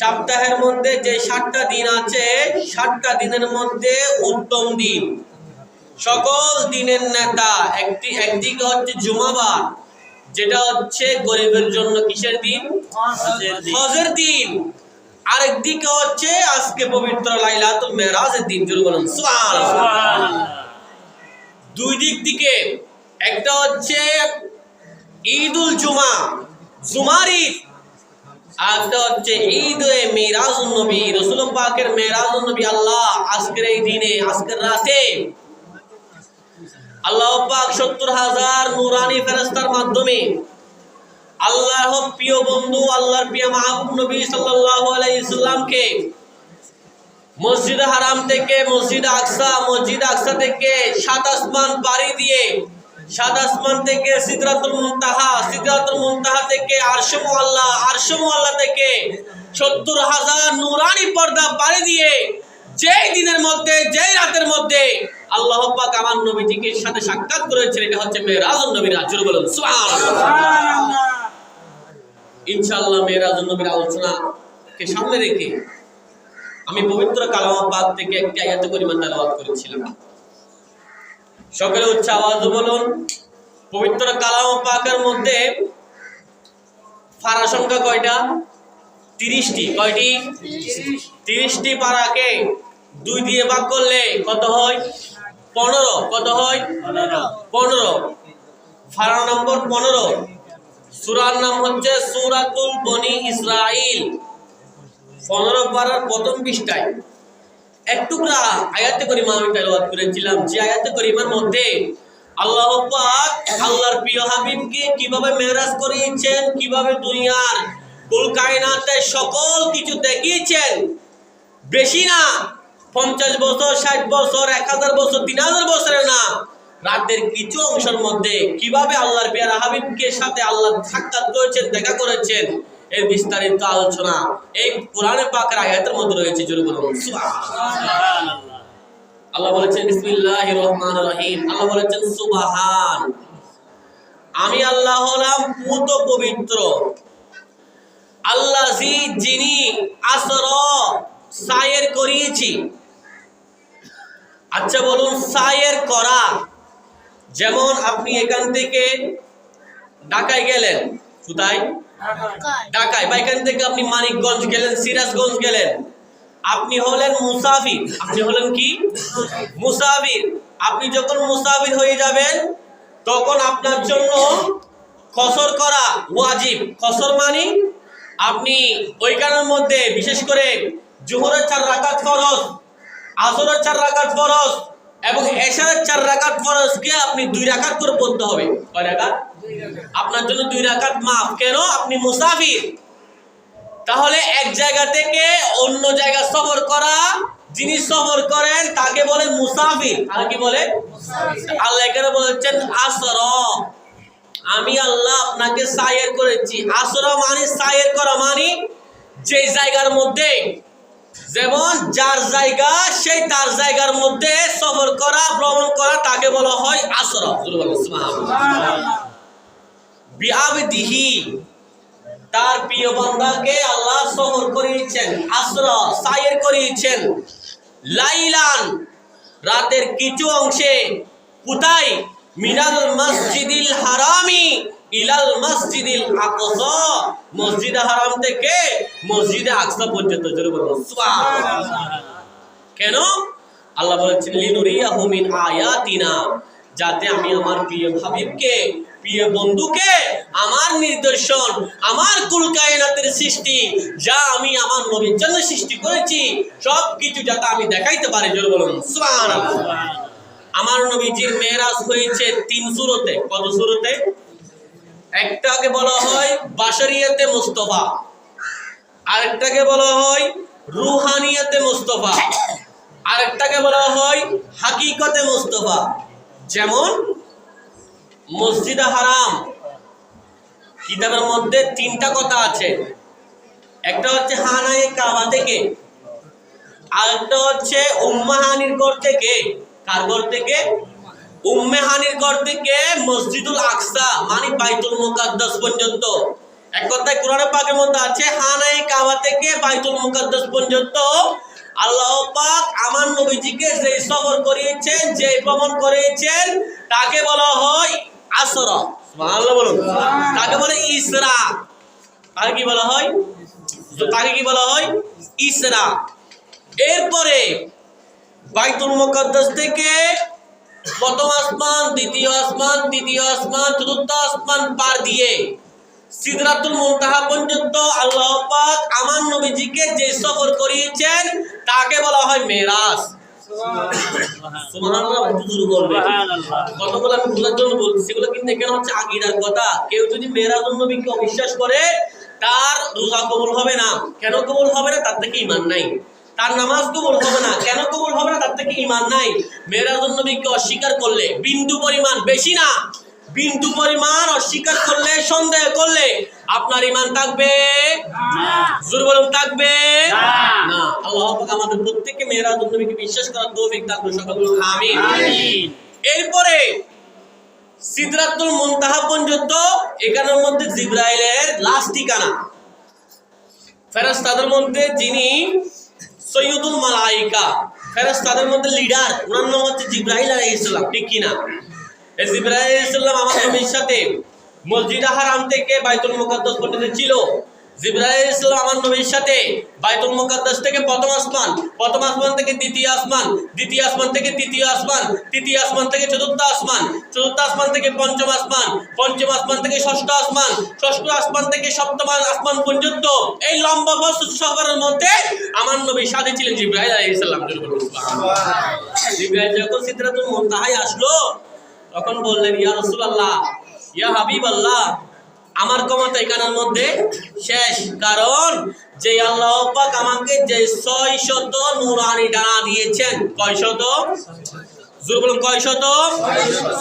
সপ্তাহের মধ্যে যে 7টা দিন আছে 7টা দিনের মধ্যে উত্তম দিন, সকল দিনের নেতা একদিকে হচ্ছে জুমাবার, যেটা হচ্ছে গরিবের জন্য কিসের দিন? হজের দিন। আরেকদিকে হচ্ছে আজকে পবিত্র লাইলাতুল মেরাজের দিন। জোরে বলুন সুবহানাল্লাহ। দুই দিক থেকে একটা হচ্ছে ঈদুল জুমা, জুমার ঈদ, আরেকটা হচ্ছে ঈদে মিরাজুন নবী, রাসূল পাকের মিরাজুন নবী। আল্লাহ আজকের এই দিনে, আজকের রাতে আল্লাহ পাক 70,000 নূরানি ফেরেশতার মাধ্যমে আল্লাহর প্রিয় বন্ধু, আল্লাহর প্রিয় মাহবুব নবী সাল্লাল্লাহু আলাইহি সাল্লামকে মসজিদে হারাম থেকে মসজিদে আকসা থেকে 7 আসমান পাড়ি দিয়ে 7 আসমান থেকে সিদরাতুল মুনতাহা থেকে আরশে মুআল্লা থেকে 70,000 নূরানি পর্দা পাড়ি দিয়ে যেই দিনের মধ্যে, যেই রাতের মধ্যে আল্লাহ পাক আমার নবীজিকে সাথে সাক্ষাৎ করেছেন, এটা হচ্ছে মেরাজুন নবীর রাত। জোরে বলুন সুবহানাল্লাহ। ইনশাআল্লাহ মেরাজুন নবীর আলোচনাকে সামনে রেখে আমি পবিত্র কালাম পাক থেকে একটি আয়াত করিমা তেলাওয়াত করেছিলাম। সকলে উচ্চ আওয়াজে বলুন, পবিত্র কালাম পাকের মধ্যে পারা সংখ্যা কয়টা? 30টি। কয়টি? 30টি পারাকে 2 দিয়ে ভাগ করলে কত হয়? 15। কত হয়? 15। পারা নম্বর 15। সূরার নাম হচ্ছে সূরাতুল বনি ইসরাইল। 15 পারার প্রথম পৃষ্ঠায় এক টুকরা আয়াতে করিমা আমি তেলাওয়াত করেছিলাম, যে আয়াতে করিমার মধ্যে আল্লাহ পাক আল্লাহর প্রিয় হাবিবকে কিভাবে মেরাজ করিয়েছেন, কিভাবে দুনিয়ার কুল কায়নাতে সকল কিছু দেখিয়েছেন। বেশি না, 50 বছর, 60 বছর, 1000 বছর, 3000 বছরের না, রাতের কিছু অংশের মধ্যে কিভাবে আল্লাহর প্রিয় হাবিবকে সাথে আল্লাহ সাক্ষাৎ করেছেন, দেখা করেছেন, এর বিস্তারিত আলোচনা এই কোরআনে পাকের আয়াতের মধ্যে রয়েছে। জোরে বলুন সুবহানাল্লাহ। আল্লাহ বলেছেন বিসমিল্লাহির রহমানির রহিম। আল্লাহ বলেছেন সুবহান, আমি আল্লাহ হলাম পুত পবিত্র, আল্লাযী যিনি আসরা সায়ের করিয়েছি। আচ্ছা বলুন, সায়ের করা, যেমন আপনি এখান থেকে ঢাকায় গেলেন, কোথায়? ঢাকায়। বা এখান থেকে আপনি মানিকগঞ্জ গেলেন, সিরাজগঞ্জ গেলেন, আপনি হলেন মুসাফির। আপনি হলেন কি? মুসাফির। আপনি যখন মুসাফির হয়ে যাবেন তখন আপনার জন্য কসর করা ওয়াজিব। কসর মানে আপনি ওইখানের মধ্যে বিশেষ করে জোহরের 4 রাকাত ফরজ, আসরের 4 রাকাত ফরজ এবং এশারের 4 রাকাত ফরজকে আপনি 2 রাকাত করে পড়তে হবে। কয় রাকাত? 2 রাকাত। আপনার জন্য 2 রাকাত মাফ। কেন? আপনি মুসাফির। তাহলে এক জায়গা থেকে অন্য জায়গা সফর করা, যিনি সফর করেন তাকে বলেন মুসাফির। আর কি বলে? আল্লাহ এখানে বলেছেন আসরা, আমি আল্লাহ আপনাকে সায়ের করেছি। আসরা মানে সায়ের করা, মানে যে জায়গার মধ্যে, যেমন যার জায়গা সেই তার জায়গার মধ্যে সফর করা, ভ্রমণ করা, তাকে বলা হয় আসরা। সুবহানাল্লাহ। বিআবদিহি, তার প্রিয় বান্দাকে আল্লাহ সফর করিয়েছেন, আসরা সায়ের করিয়েছেন। লাইলান, রাতের কিছু অংশে। কোথায়? মিনাল মসজিদিল হারামি ইলাল মসজিদিল আকসা, মসজিদে হারাম থেকে মসজিদে আকসা পর্যন্ত। জোরে বলুন সুবহানাল্লাহ। কেন? আল্লাহ বলেছেন লিনুরিয়াহু মিন আয়াতিনা, যাতে আমি আমার প্রিয় হাবিবকে, প্রিয় বন্ধুকে আমার নিদর্শন, আমার কুল কায়নাতের সৃষ্টি, যা আমি আমার নবীর জন্য সৃষ্টি করেছি, সব কিছু যাতে আমি দেখাইতে পারি। জোরে বলুন সুবহানাল্লাহ। আমার নবীজির মেরাজ হয়েছে 3 সূরতে। কত সূরতে? একটাকে বলা হয় বাশারিয়াতে মুস্তাফা, আরেকটাকে বলা হয় রুহানিয়াতে মুস্তাফা, আরেকটাকে বলা হয় হাকিকতে মুস্তাফা। যেমন মসজিদে হারাম কিতাবের মধ্যে 3টা কথা আছে। একটা হচ্ছে হানায়ে কাবা থেকে, আরেকটা হচ্ছে উম্মাহানির ঘর থেকে। কার ঘর থেকে? উম্মাহানির ঘর থেকে মসজিদুল আকসা মানে বাইতুল মুকাদ্দাস পর্যন্ত। এক কথায় কোরআনে পাকের মধ্যে আছে খানায়ে কাবা থেকে বাইতুল মুকাদ্দাস পর্যন্ত আল্লাহ পাক আমার নবীজিকে যে সফর করিয়েছেন, যে ভ্রমণ করিয়েছেন, তাকে বলা হয় আসরা। সুবহানাল্লাহ বলুন। তাকে বলে ইসরা। তাকে কি বলা হয়? তাকে কি বলা হয়? ইসরা। এরপরে বাইতুল মুকাদ্দাস থেকে প্রথম আসমান, দ্বিতীয় আসমান, তৃতীয় আসমান, চতুর্থ আসমান পার দিয়ে সিদরাতুল মুনতাহা পর্যন্ত আল্লাহ পাক আমার নবীজিকে যে সফর করিয়েছেন তাকে বলা হয় মেরাজ। সুবহানাল্লাহ। কতগুলো আমি বোঝার জন্য বলছি, সেগুলো কিন্তু এখানে হচ্ছে আকীদার কথা। কেউ যদি মেরাজুন নবীকে অবিশ্বাস করে তার রোজা কবুল হবে না। কেন কবুল হবে না? তার থেকে ঈমান নাই। তার নামাজ কবুল হবে না। কেন কবুল হবে না? তার থেকে ঈমান নাই। মেরাজুন নবীকে অস্বীকার করলে, বিন্দু পরিমাণ, বেশি না, বিন্দু পরিমাণ অস্বীকার করলে, সন্দেহ করলে আপনার ঈমান থাকবে না। জোরে বলুন, থাকবে না। আল্লাহ পাক আমাদের প্রত্যেককে মেরাজুন নবীকে বিশ্বাস করার তৌফিক দান করুন। সকলে বলুন আমিন। এরপরে সিদরাতুল মুনতাহা পর্যন্ত, এখানের মধ্যে জিবরাইলের লাস্ট ঠিকানা। ফেরেশতাদের মধ্যে যিনি সৈয়দুল মালাইকা, ফেরেশতাদের মধ্যে লিডার, ওনার নাম হচ্ছে জিবরাইল আলাইহিস সালাম। ঠিক কি না? এই জিবরাইল আলাইহিস সালাম আমার নবীর সাথে মসজিদ হারাম থেকে বাইতুল মুকাদ্দাস পর্যন্ত ছিল। জিবরাইল আলাইহিস সালাম আমার নবীর সাথে বাইতুল মুকাদ্দাস থেকে প্রথম আসমান, প্রথম আসমান থেকে দ্বিতীয় আসমান, দ্বিতীয় আসমান থেকে তৃতীয় আসমান, তৃতীয় আসমান থেকে চতুর্থ আসমান, চতুর্থ আসমান থেকে পঞ্চম আসমান, পঞ্চম আসমান থেকে ষষ্ঠ আসমান, ষষ্ঠ আসমান থেকে সপ্তম আসমান পর্যন্ত এই লম্বা সফরের মধ্যে আমার নবীর সাথে ছিলেন জিবরাইল আলাইহিস সালাম। জিবরাইল যখন সিদরাতুল মুনতাহায় আসলো তখন বললেন, ইয়া রাসূলুল্লাহ, ইয়া হাবিবাল্লাহ, আমার ক্ষমতা এখানের মধ্যে শেষ। কারণ যে আল্লাহ পাক আমাকে যে 600 নূরানি ডানা দিয়েছেন, কয়শত? জোরে বলুন, কয়শত?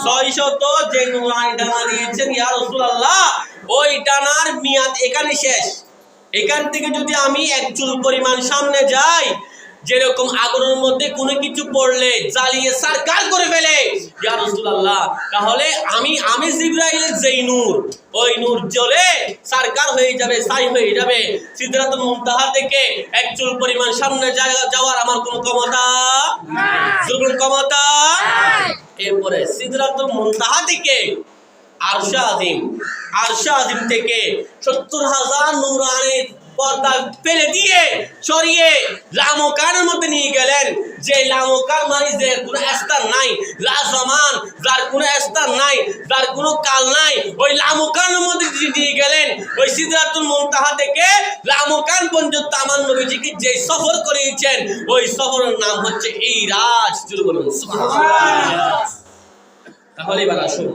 600 যে নূরানি ডানা দিয়েছেন ইয়া রাসূলুল্লাহ, ওই ডানার মেয়াদ এখানে শেষ। এখান থেকে যদি আমি এক চুল পরিমাণ সামনে যাই, যেরকম আগুনের মধ্যে কোনো কিছু পড়লে জ্বালিয়ে সারকার করে ফেলে ইয়া রাসূলুল্লাহ, তাহলে আমি জিবরাইলের যেই নূর, ওই নূর জ্বলে সারকার হয়ে যাবে, ছাই হয়ে যাবে। সিদরাতুল মুনতাহা থেকে এক চুল পরিমাণ সামনে যাওয়ার আমার কোনো ক্ষমতা নাই। ক্ষমতা নাই। এরপরে সিদরাতুল মুনতাহা থেকে আরশে আজিম, আরশে আজিম থেকে 70,000 নূরানি পর্দা ফেলে দিয়ে সরিয়ে লামকানের মধ্যে নিয়ে গেলেন। যে লামকান মানে যে কোনো স্থান নাই, লা জামান, যার কোনো স্থান নাই, যার কোনো কাল নাই, ওই লামকানের মধ্যে নিয়ে গেলেন। ওই সিদরাতুল মুনতাহা থেকে লামকান পর্যন্ত আমার নবীজিকে যে সফর করিয়েছেন, ওই সফরের নাম হচ্ছে ইরাজ। বলুন সুবহানাল্লাহ। তাহলে এবার আসুন,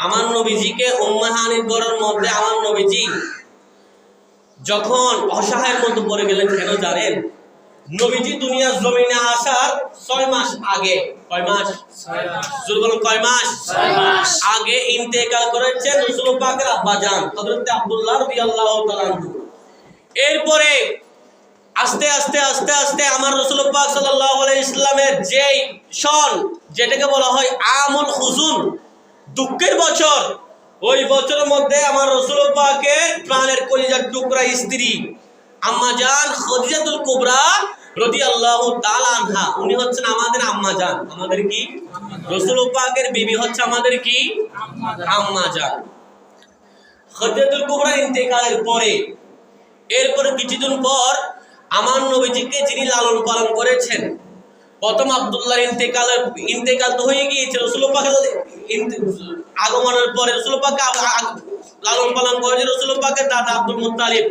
আমার নবীজিকে উম্মাহানির ঘরের মধ্যে আমার নবীজি যখন অসহায়ের মধ্যে পড়ে গেলেন, কেন জানেন? নবীজি দুনিয়ার জমিনে আসার 6 মাস আগে, কয় মাস? 6 মাস। জোরে বলুন, কয় মাস? 6 মাস আগে ইন্তেকাল করেছেন রাসূল পাকের আব্বাজান হযরত আব্দুল্লাহ রাদিয়াল্লাহু তাআলা আনহু। এরপরে আস্তে আস্তে আস্তে আস্তে আমার রাসূল পাক সাল্লাল্লাহু আলাইহি ইসলামের যেই সন, যেটাকে বলা হয় আমুল হুজুন, দুঃখের বছর, ওই বছরের মধ্যে আমার রাসূল পাকের প্রাণের কলিজার টুকরা স্ত্রী আম্মা জান খাদিজাতুল কুবরা রাদিয়াল্লাহু তাআলা আনহা, উনি হচ্ছেন আমাদের আম্মা জান। আমাদের কি? রাসূল পাকের বিবি হচ্ছে আমাদের কি? আম্মা জান। খাদিজাতুল কুবরা ইন্তেকালের পরে, এরপরে কিছুদিন পর আমার নবীজিকে যিনি লালন পালন করেছেন, প্রথম আব্দুল্লাহর ইন্তেকাল তো হয়ে গিয়েছে। রাসূল পাকের আগমনের পরে রাসূল পাককে লালন পালন করেছে রাসূল পাকের দাদা আব্দুল মুত্তালিব।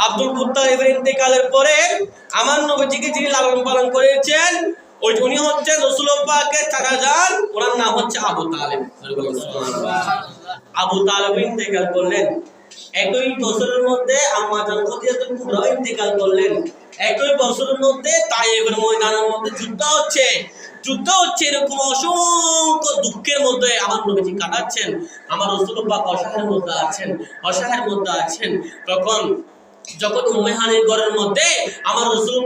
আব্দুল মুত্তালিবের ইন্তেকালের পরে আমার নবীজিকে যিনি লালন পালন করেছেন, ওই উনি হচ্ছেন রাসূল পাকের চাচা যান, ওনার নাম হচ্ছে আবু তালেব। আবু তালেব ইন্তেকাল করলেন। একই বছরের মধ্যে আম্মা জান খাদিজাতুল কুবরা ইন্তেকাল করলেন। একই বছরের মধ্যে তায়েফের ময়দানের মধ্যে যুদ্ধ হচ্ছে। এরকম অসংখ্য দুঃখের মধ্যে আমার নবীজি কাটাচ্ছেন। আমার রাসূল পাক অসহায়ের মধ্যে আছেন। তখন যখন উম্মে হানির ঘরের মধ্যে আমার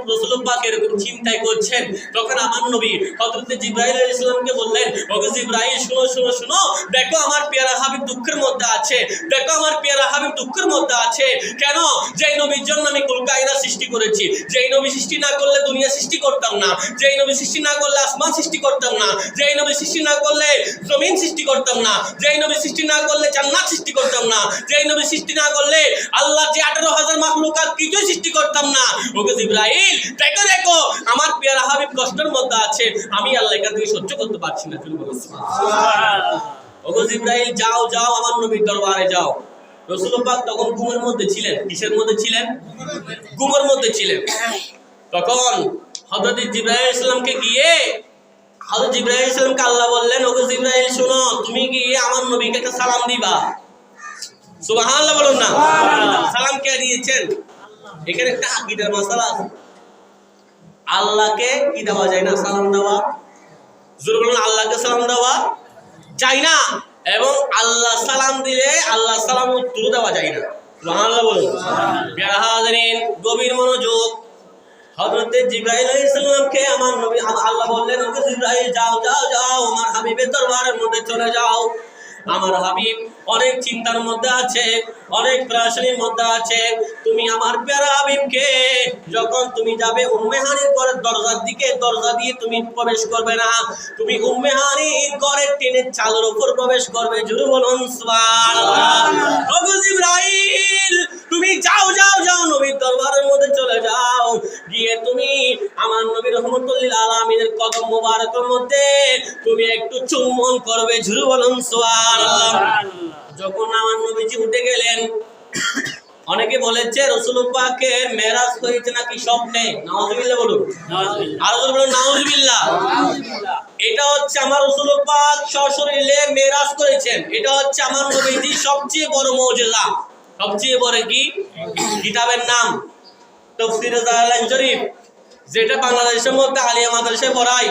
রাসূল পাক এরকম চিন্তাই করছেন, তখন আমার নবী হযরত জিবরাইল আলাইহিস সালামকে বললেন, ওগো জিবরাইল শুনো শুনো শুনো, দেখো আমার পেয়ারা হাবিব দুঃখের মধ্যে আছে, দেখো আমার পেয়ারা হাবিব দুঃখের মধ্যে আছে। কেন? যেই নবীর জন্য আমি কুল কায়নাত সৃষ্টি করেছি, যেই নবী সৃষ্টি না করলে দুনিয়া সৃষ্টি করতাম না, যেই নবী সৃষ্টি না করলে আসমান সৃষ্টি করতাম না, যেই নবী সৃষ্টি না করলে জমিন সৃষ্টি করতাম না, যেই নবী সৃষ্টি না করলে জান্নাত সৃষ্টি করতাম না, যেই নবী সৃষ্টি না করলে আল্লাহ যে 18,000 মাখলুকাত কিছুই সৃষ্টি করতাম না। ওগো জিবরাইল দেখো দেখো আমার পেয়ারা হাবিব কষ্টের মধ্যে আছে, আমি আল্লাহ এখান থেকে সহ্য করতে পারছি না। তুমি বলো সুবহানাল্লাহ। ওগো জিবরাইল যাও যাও আমার নবীর দরবারে যাও। রাসূল পাক তখন ঘুমের মধ্যে ছিলেন। কিসের মধ্যে ছিলেন? ঘুমের মধ্যে ছিলেন। তখন হযরত জিবরাইল আলাইহিস সালামকে গিয়ে হযরত জিবরাইল আলাইহিস সালামকে আল্লাহ বললেন, ওগো জিবরাইল শোনো, তুমি গিয়ে আমার নবীকে একটা সালাম দিবা। সুবহানাল্লাহ বলুন না। সালাম কে দিয়েছেন? এখানে একটা আকীদার মাসালা আছে। আল্লাহকে কি দেওয়া যায় না? সালাম দেওয়া। জোরে বলুন, আল্লাহকে সালাম দেওয়া যায় না, এবং আল্লাহ সালাম দিলে আল্লাহ সালাম উত্তর দেওয়া যায় না। সুবহানাল্লাহ বলুন। প্রিয় হাজিরিন, গভীর মনোযোগ। হযরত জিবরাইল আলাইহিস সালামকে আমার নবী আল্লাহ বললেন, ওকে জিবরাইল যাও যাও যাও আমার হাবিবের দরবারের মধ্যে চলে যাও। আমার হাবিব অনেক চিন্তার মধ্যে আছে, অনেক প্রেশানির মধ্যে আছে। তুমি আমার প্যারা হাবিবকে যখন তুমি যাবে উম্মে হানির ঘরের দরজার দিকে, দরজা দিয়ে তুমি প্রবেশ করবে না, তুমি উম্মে হানির ঘরের টিনের চালের উপর প্রবেশ করবে। জোরে বলুন সুবহানাল্লাহ। ওগো জিবরাইল তুমি যাও যাও যাও নবীর দরবারের মধ্যে চলে যাও, গিয়ে তুমি আমার নবী রাহমাতুল লিল আলামিনের কদম মোবারকের মধ্যে তুমি একটু চুম্বন করবে। জোরে বলুন সুবহানাল্লাহ। যখন আমার নবীজি উঠে গেলেন, অনেকে বলেছে রাসূল পাকের মেরাজ হয়েছে নাকি স্বপ্নে। নাউজুবিল্লাহ বলুন, আর বলুন নাউজুবিল্লাহ। এটা হচ্ছে আমার রাসূল পাক সশরীরে মেরাজ করেছেন। এটা হচ্ছে আমার নবীজির সবচেয়ে বড় মুজিজা। সবচেয়ে বড় কি কিতাবের নাম? তাফসীরে জালালাইন শরীফ, যেটা বাংলাদেশের মধ্যে আলিয়া মাদ্রাসায় পড়ায়।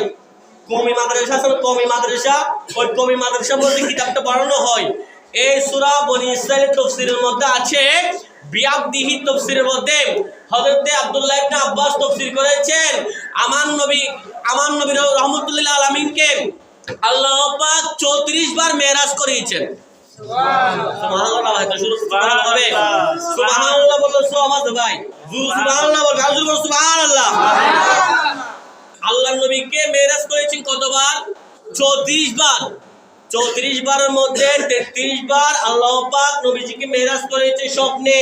কওমি মাদ্রাসা আছে, কওমি মাদ্রাসা, ওই কওমি মাদ্রাসার মধ্যে কিতাবটা পড়ানো হয়। এই সূরা বনী ইসরাঈলের তাফসীরের মধ্যে আছে, বিয়াবদিহি তাফসীরের মধ্যে হযরত আব্দুল্লাহ ইবনে আব্বাস তাফসীর করেছেন, আমার নবী রাহমাতুল্লিল আলামিনকে আল্লাহ পাক 34 বার মেরাজ করিয়েছেন। সুবহানাল্লাহ। ভাই তো শুরু সুবহানাল্লাহ হবে। সুবহানাল্লাহ বলো সওয়াজ ভাই। সুবহানাল্লাহ বল, সুবহানাল্লাহ। আল্লাহর নবীকে মেরাজ করেছেন কতবার? 34 বার। 34 বারের মধ্যে 33 বার আল্লাহ পাক নবীজিকে মেরাজ করেছে স্বপ্নে,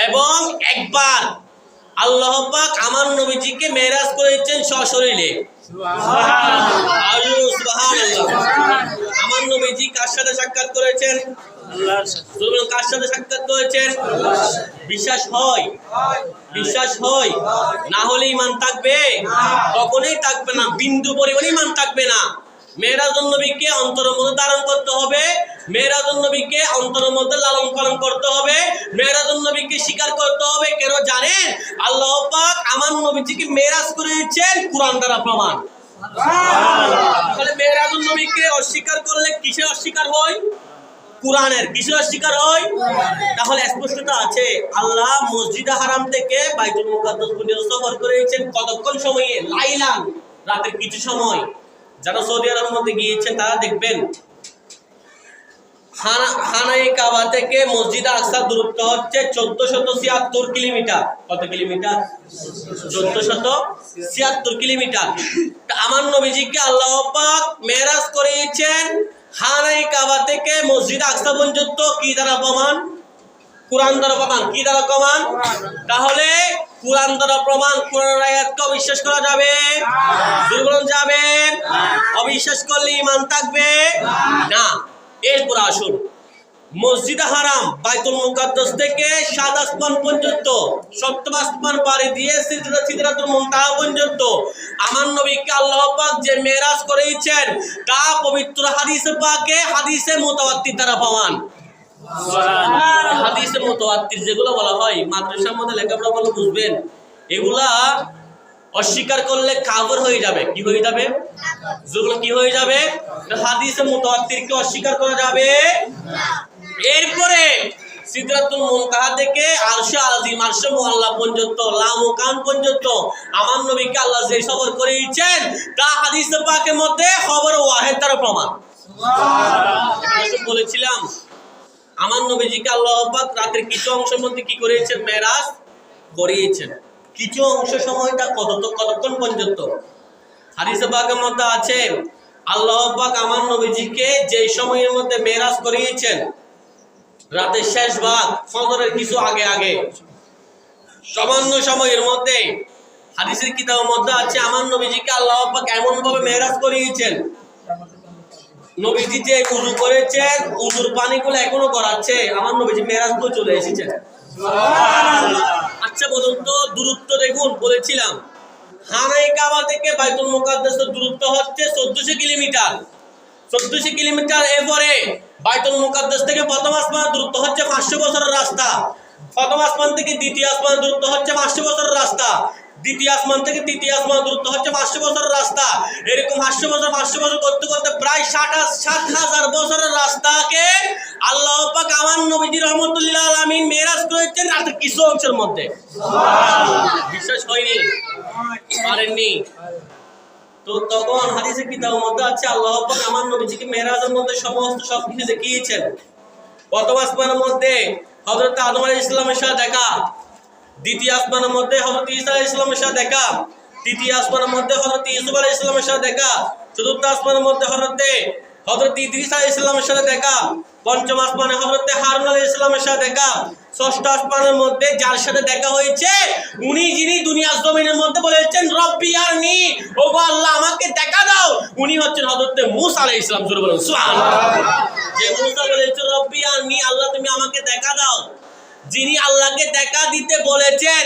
এবং একবার আল্লাহ পাক আমার নবীজিকে মেরাজ করেছেন সশরীরে। সুবহানাল্লাহ, সুবহানাল্লাহ। আমার নবীজি কার সাথে সাক্ষাৎ করেছেন? আল্লাহর সাথে। কার সাথে সাক্ষাৎ করেছেন? বিশ্বাস হয়? বিশ্বাস হয়? না হলে ঈমান থাকবে? কখনোই থাকবে না, বিন্দু পরিমাণ ঈমান থাকবে না। মেরাজুন নবীকে অন্তরের মধ্যে ধারণ করতে হবে, মেরাজুন নবীকে অন্তরের মধ্যে লালন পালন করতে হবে, মেরাজুন নবীকে স্বীকার করতে হবে। কেন জানেন? আল্লাহ পাক আমার নবীজিকে মেরাজ করেছেন কুরআন দ্বারা প্রমাণ। তাহলে মেরাজুন নবীকে অস্বীকার করলে কিসে অস্বীকার হয়? কুরআনের। কিসে অস্বীকার হয়? তাহলে স্পষ্টতা আছে। আল্লাহ মসজিদে হারাম থেকে বাইতুল মুকাদ্দাস পর্যন্ত সফর করেছেন কতক্ষণ সময়ে? লাইলান, রাতের কিছু সময়। যারা সৌদি আরবের মধ্যে গিয়েছেন তারা দেখবেন খানায়ে কাবা থেকে মসজিদ আকসার দূরত্ব হচ্ছে 1476 কিলোমিটার। কত কিলোমিটার? 1476 কিলোমিটার। আমার নবীজিকে আল্লাহ পাক মেরাজ করিয়েছেন খানায়ে কাবা থেকে মসজিদ আকসা পর্যন্ত। কি দ্বারা প্রমাণ? কুরআন দ্বারা প্রমাণ। কি দ্বারা প্রমাণ? তাহলে কুরআন দ্বারা প্রমাণ। কুরআনের আয়াতকে অবিশ্বাস করা যাবে? দুর্বল যাবে? অবিশ্বাস করলে ঈমান থাকবে না। এরপর আসুন, মসজিদে হারাম বাইতুল মুকাদ্দাস থেকে 7 আসমান পর্যন্ত, 7 আসমান পাড়ি দিয়ে সিদরাতুল মুনতাহা পর্যন্ত আমার নবীকে আল্লাহ পাক যে মেরাজ করেছেন তা পবিত্র হাদিসে পাকে হাদিসে মুতাওয়াত্তির দ্বারা প্রমাণ। হাদিসে মুতাওয়াত্তির যেগুলো বলা হয়, মাদ্রাসার মধ্যে লেখাপড়া বলে বুঝবেন, এগুলা অস্বীকার করলে কাফের হয়ে যাবে। কি হয়ে যাবে? যেগুলো কি হয়ে যাবে? হাদিসে মুতাওয়াত্তিরকে অস্বীকার করা যাবে। এরপরে সিদরাতুল মুনতাহা থেকে আরশে আজিম, আরশে মুআল্লা পর্যন্ত, লামকান পর্যন্ত আমার নবীকে আল্লাহ যে সফর করিয়েছেন তা হাদিসে পাকের মধ্যে খবর ওয়াহিদ তার প্রমাণ। সুবহানাল্লাহ। বলেছিলাম আমার নবীজিকে আল্লাহ পাক রাতের কিছু অংশের মধ্যে কি করিয়েছেন? মেরাজ করিয়েছেন। কিছু অংশ সময়টা কতক্ষণ পর্যন্ত? হাদিসে পাকের মধ্যে আছে আল্লাহ পাক আমার নবীজিকে যে সময়ের মধ্যে মেরাজ করিয়েছেন রাতের শেষ ভাগ, ফজরের কিছু আগে আগে সামান্য সময়ের মধ্যে, হাদিসের কিতাবের মধ্যে আছে আমার নবীজিকে আল্লাহ পাক এমন ভাবে মেরাজ করিয়েছেন, নবীজি যে উযু করেছেন উযুর পানিগুলো এখনো গড়াচ্ছে, আমার নবীজি মেরাজ করে চলে এসেছেন। আচ্ছা বলুন তো দূরত্ব দেখুন, বলেছিলাম খানায়ে কাবা থেকে বাইতুল মুকাদ্দাসের দূরত্ব হচ্ছে 1400 কিলোমিটার। 1400 কিলোমিটার। এরপরে বাইতুল মুকাদ্দাস থেকে প্রথম আসমানের দূরত্ব হচ্ছে 500 বছরের রাস্তা। প্রথম আসমান থেকে দ্বিতীয় আসমানের দূরত্ব হচ্ছে 500 বছরের রাস্তা। দ্বিতীয় আসমান থেকে তৃতীয় আসমানের দূরত্ব হচ্ছে 500 বছরের রাস্তা। এরকম 500 বছর করতে করতে প্রায় 60,000 বছরের রাস্তাকে আল্লাহ পাক আমার নবীজি রহমতুল্লাহ আলামিন মেরাজ করেছেন রাতের কিছু অংশের মধ্যে। বিশ্বাস হয়নি? পারেননি? তো তখন হাদিসে কিতাবের মধ্যে আছে আল্লাহ পাক আমার নবীজিকে মেরাজের মধ্যে সমস্ত সবকিছু দেখিয়েছেন। প্রথম আসমানের মধ্যে হযরত আদম আলাইহিস সালামের সাথে দেখা, দ্বিতীয় আসমানের মধ্যে হযরত ঈসা আলাইহিস সালামের সাথে দেখা, তৃতীয় আসমানের মধ্যে হযরত ইউসুফ আলাইহিস সালামের সাথে দেখা, চতুর্থ আসমানের মধ্যে হযরত ইদ্রিস আলাইহিস সালামের সাথে দেখা, পঞ্চম আসমানে হযরত হারুন আলাইহিস সালামের সাথে দেখা, ষষ্ঠ আসমানের মধ্যে যার সাথে দেখা হয়েছে উনি যিনি দুনিয়ার জমিনের মধ্যে বলেছেন রব্বি আরনি, ওগো আল্লাহ আমাকে দেখা দাও, উনি হচ্ছেন হযরত মূসা আলাইহিস সালাম। জোরে বলুন সুবহানাল্লাহ। যে মূসা বলেছে রব্বি আরনি, আল্লাহ তুমি আমাকে দেখা দাও, যিনি আল্লাহকে দেখা দিতে বলেছেন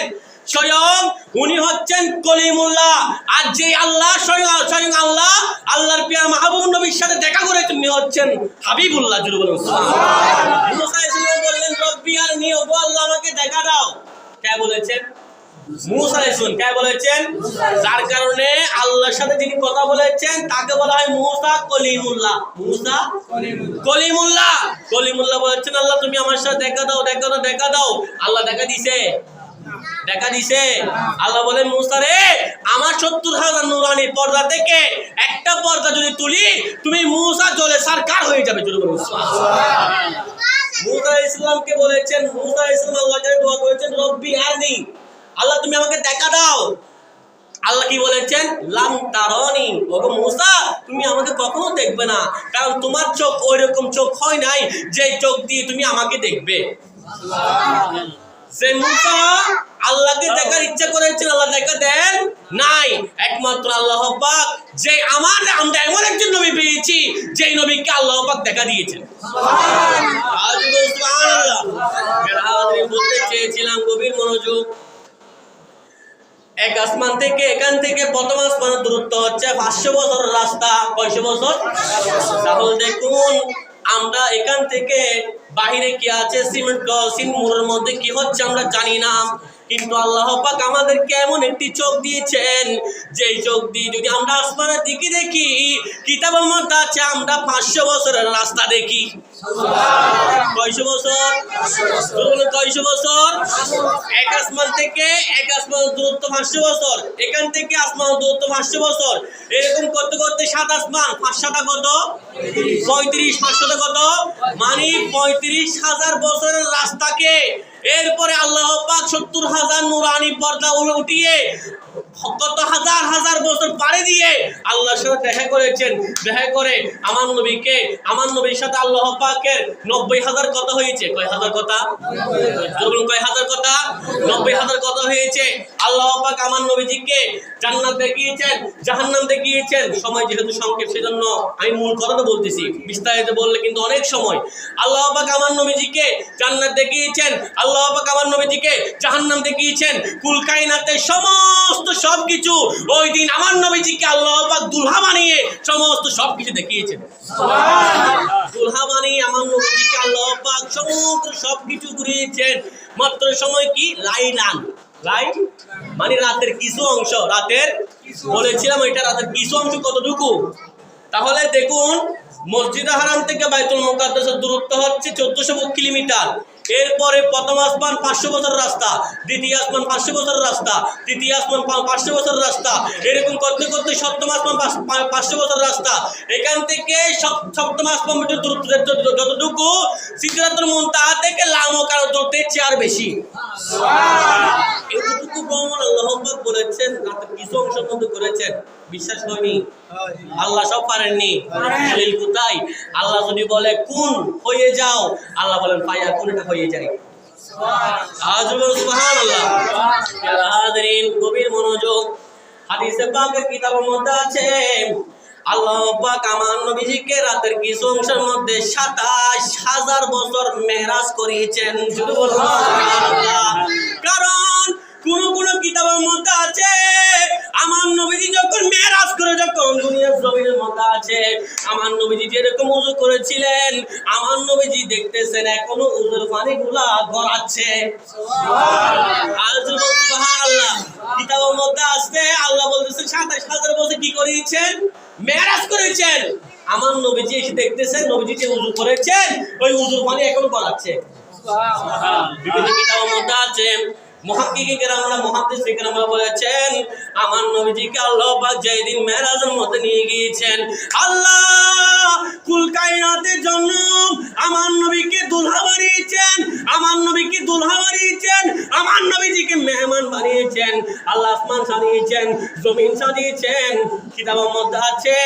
স্বয়ং উনি হচ্ছেন কলিমুল্লাহ। আর যে আল্লাহ স্বয়ং আল্লাহ আল্লাহর প্রিয় মাহবুব নবীর সাথে দেখা করেছেন উনি হচ্ছেন হাবিবুল্লাহ। জোরে বলুন সুবহানাল্লাহ। মুসা আলাইহিস বললেন রব্বি আরনি, ওগো আল্লাহ আমাকে দেখা দাও। কে বলেছেন? মুসা আলাইহিস সালাম। কে বলেছেন? যার কারণে আল্লাহর সাথে যিনি কথা বলেছেন তাকে বলা হয় মুসা কলিমুল্লাহ। মুসা কলিমুল্লাহ। কলিমুল্লাহ বলেছেন আল্লাহ তুমি আমার সাথে দেখা দাও, দেখা দাও, দেখা দাও। আল্লাহ দেখা দিছে? দেখা দিছে? আল্লাহ বলেন মুসা রে, আমার 70,000 নূরানি পর্দা থেকে একটা পর্দা যদি তুলি তুমি মুসা জ্বলে সরকার হয়ে যাবে। জোরে বলুন সুবহানাল্লাহ। মুসা আলাইহিস সালামকে বলেছেন, মুসা আলাইহিস সালাম আল্লাহর কাছে দোয়া করেছেন রব্বি আরনি, আল্লাহ তুমি আমাকে দেখা দাও। আল্লাহ কি বলেছেন? লাম তারানি, ওগো মুসা তুমি আমাকে কখনো দেখবে না, কারণ তোমার চোখ ওইরকম চোখ হয় নাই যে চোখ দিয়ে তুমি আমাকে দেখবে। যে মুসা আল্লাহকে দেখার ইচ্ছা করেছেন আল্লাহ দেখা দেন নাই, একমাত্র আল্লাহ পাক যে আমরা এমন একজন নবী পেয়েছি যে নবীকে আল্লাহ পাক দেখা দিয়েছেন। সুবহানাল্লাহ। বলতে চেয়েছিলাম গভীর মনোযোগ। এক আসমান থেকে এখান থেকে প্রথম আসমানের দূরত্ব হচ্ছে 500 বছরের রাস্তা। কয়শো বছর? তাহলে দেখুন আমরা এখান থেকে বাহিরে কি আছে, সিনমুরের মধ্যে কি হচ্ছে আমরা জানি না, কিন্তু আল্লাহ পাক আমাদেরকে এমন একটি চোখ দিয়েছেন যে চোখ দিয়ে যদি আমরা আসমানের দিকে দেখি কিতাবের মধ্যে আছে আমরা 500 বছরের রাস্তা দেখি। কয়শো বছর? কয়শো বছর? এক আসমান থেকে এক আসমানের দূরত্ব 500 বছর, এখান থেকে আসমানের দূরত্ব 500 বছর, এরকম করতে করতে 7 আসমান, 5 7 কত? 35, 5 7 কত? মানে 35,000 বছরের রাস্তাকে এরপরে আল্লাহ পাক 70,000 নূরানি পর্দা উঠিয়ে কত হাজার হাজার বছর পাড়ি দিয়ে আল্লাহর সাথে দেখা করেছেন। দেখা করে আমার নবীর সাথে আল্লাহ পাকের 90,000 কথা হয়েছে। কয় হাজার কথা? কয় হাজার কথা? 90,000 কথা হয়েছে। আল্লাহ পাক আমার নবীজিকে জান্নাত দেখিয়েছেন, জাহান্নাম দেখিয়েছেন। সময় যেহেতু সংক্ষেপ সেজন্য আমি মূল কথাটা বলতেছি, বিস্তারিত বললে কিন্তু অনেক সময়। আল্লাহ পাক আমার নবীজিকে জান্নাত দেখিয়েছেন, আল্লাহ পাক আমার নবীজিকে জাহান্নাম দেখিয়েছেন। কুল কায়নাতের সমস্ত সবকিছু ওই দিন আমার নবীজিকে আল্লাহ পাক দুলহা বানিয়ে সমস্ত সবকিছু দেখিয়েছেন। সুবহানাল্লাহ। দুলহা বানিয়ে আমার নবীজিকে আল্লাহ পাক সমস্ত সবকিছু ঘুরিয়েছেন। মাত্র সময় কি? লাইলান। লাইল মানে রাতের কিছু অংশ। রাতের বলেছিলাম এটা রাতের কিছু অংশ কতটুকু? তাহলে দেখুন মসজিদে হারাম থেকে বাইতুল মুকাদ্দাসের দূরত্ব হচ্ছে 1400 কিলোমিটার। এরপরে প্রথম আসমান 500 বছর রাস্তা, দ্বিতীয় আসমান 500 বছর রাস্তা, তৃতীয় আসমান 500 বছর রাস্তা, এরকম করতে করতে সপ্তম আসমান 500 বছর রাস্তা। এখান থেকে সপ্তম আসমান যতটুকু সিদরাতুল মুনতাহা থেকে লামো কারো ধরতে চার বেশি। এতটুকু ভ্রমণ আল্লাহ পাক বলেছেন, রাতের কিছু অংশের মধ্যে করেছেন। বিশ্বাস হয়নি? আল্লাহ সব পারেননি। দলিল কোথায়? আল্লাহ যদি বলে কুন হয়ে যাও, আল্লাহ বলেন পায়া কোন, এটা হয়ে যায়। সুবহানাল্লাহ। হাজিরিন, গভীর মনোযোগ। হাদিসে পাকের কিতাবের মধ্যে আছে আল্লাহ পাক আমার নবীজিকে রাতের কিছু অংশের মধ্যে ২৭,০০০ বছর মেরাজ করিয়েছেন। কারণ কোন কোন কিতাবের মধ্যে আছে আমার নবীজি যখন মেরাজ করে, যখন দুনিয়ার জমিনের মধ্যে আছে আমার নবীজি যেরকম ওযু করেছিলেন, আমার নবীজি দেখতেছেন এখনো ওযুর পানিগুলা গড়াচ্ছে। সুবহানাল্লাহ। কিতাবের মধ্যে আছে আল্লাহ বলতেছেন ২৭,০০০ বছর কি করেছেন? মেরাজ করেছেন। আমার নবীজি এসে দেখতেছেন নবীজি যে ওযু করেছেন ওই ওযুর পানি এখনো গড়াচ্ছে। বিভিন্ন কিতাবের মধ্যে আছে মুহাদ্দিসিনরা বলেছেন আমার নবীজিকে আল্লাহ পাক যেদিন মেরাজের মধ্যে নিয়ে গিয়েছেন, আল্লাহ কুল কায়নাতের জন্য আমার নবীকে দুলহা বানিয়েছেন, আমার নবীকে দুলহা বানিয়েছেন, আমার নবীজিকে মেহমান বানিয়েছেন। আল্লাহ আসমান সাজিয়েছেন, জমিন সাজিয়েছেন। কিতাবের মধ্যে আছে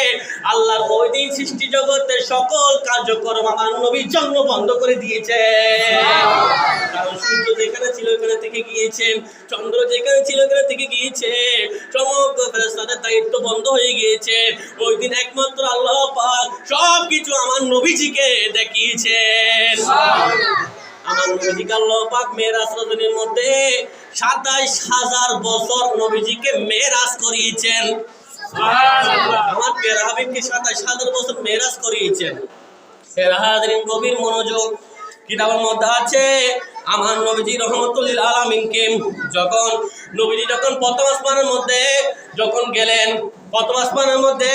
আল্লাহর ওই দিন সৃষ্টি জগতের সকল কার্যক্রম আমার নবীর জন্য বন্ধ করে দিয়েছে। কারণ সূর্য যেখানে ছিল ওখানে থেকে গিয়েছে, চন্দ্র যেখানে ছিল ওখানে থেকে গিয়েছে, সমগ্র ফেরেশতাদের দায়িত্ব বন্ধ হয়ে গিয়েছে। ওই দিন একমাত্র আল্লাহ পাক সবকিছু আমার নবীজিকে দেখিয়েছেন। আমার নবীজিকে আল্লাহ পাক মেরাজ রজনীর মধ্যে ২৭,০০০ বছর নবীজিকে মেরাজ করিয়েছেন। আমার প্রিয় হাবিবকে ২৭,০০০ বছর মেরাজ করিয়েছেন। হাজিরিন, গভীর মনোযোগ। কিতাবের মধ্যে আছে আমার নবীজি রহমতুল লিল আলামিনকে যখন নবীজি যখন প্রথম আসমানের মধ্যে যখন গেলেন, প্রথম আসমানের মধ্যে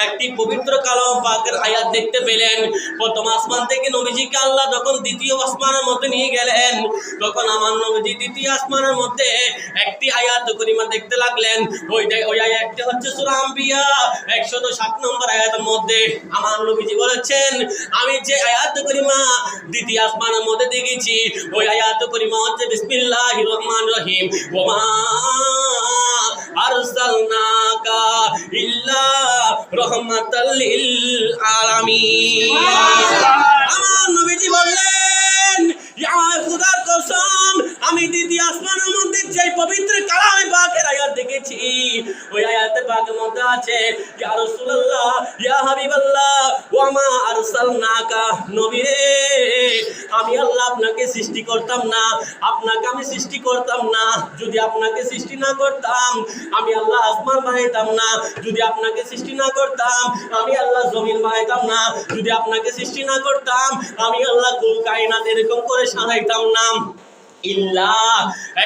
একটি পবিত্র কালাম পাকের আয়াত দেখতে পেলেন। প্রথম আসমান থেকে নবীজিকে আল্লাহ যখন দ্বিতীয় আসমানের মধ্যে নিয়ে গেলেন, তখন আমার নবীজি দ্বিতীয় আসমানের মধ্যে একটি আয়াত করিমা দেখতে লাগলেন। ওই আয়াতটি হচ্ছে সূরা আম্বিয়া ১০৭ নম্বর আয়াতের মধ্যে আমার নবীজি বলেছেন, আমি যে আয়াত করিমা দ্বিতীয় আসমানের মধ্যে দেখেছি ওই আয়াত করিমা হচ্ছে বিসমিল্লাহির রহমানির রহিম, ওয়া আরসালনাকা ইল্লা রাহমাতাল লিল আলামিন। আমার নবীজি বললেন, ইয়া খোদার কসম, আমি দ্বিতীয় আসমানের মধ্যে যে পবিত্র কালামে পাকের আয়াত দেখেছি ওই আয়াতে পাকের মধ্যে আছে, ইয়া রাসূলুল্লাহ, ইয়া হাবিবাল্লাহ, ওয়া মা আরসালনাকা, নবী রে, আমি আল্লাহ আপনাকে সৃষ্টি করতাম না, আপনাকে আমি সৃষ্টি করতাম না। যদি আপনাকে সৃষ্টি না করতাম আমি আল্লাহ আসমান বানাইতাম না, যদি আপনাকে সৃষ্টি না করতাম আমি আল্লাহ জমিন বানাইতাম না, যদি আপনাকে সৃষ্টি না করতাম আমি আল্লাহ কুল কায়নাত এরকম করে সাজাইতাম না। ইল্লা,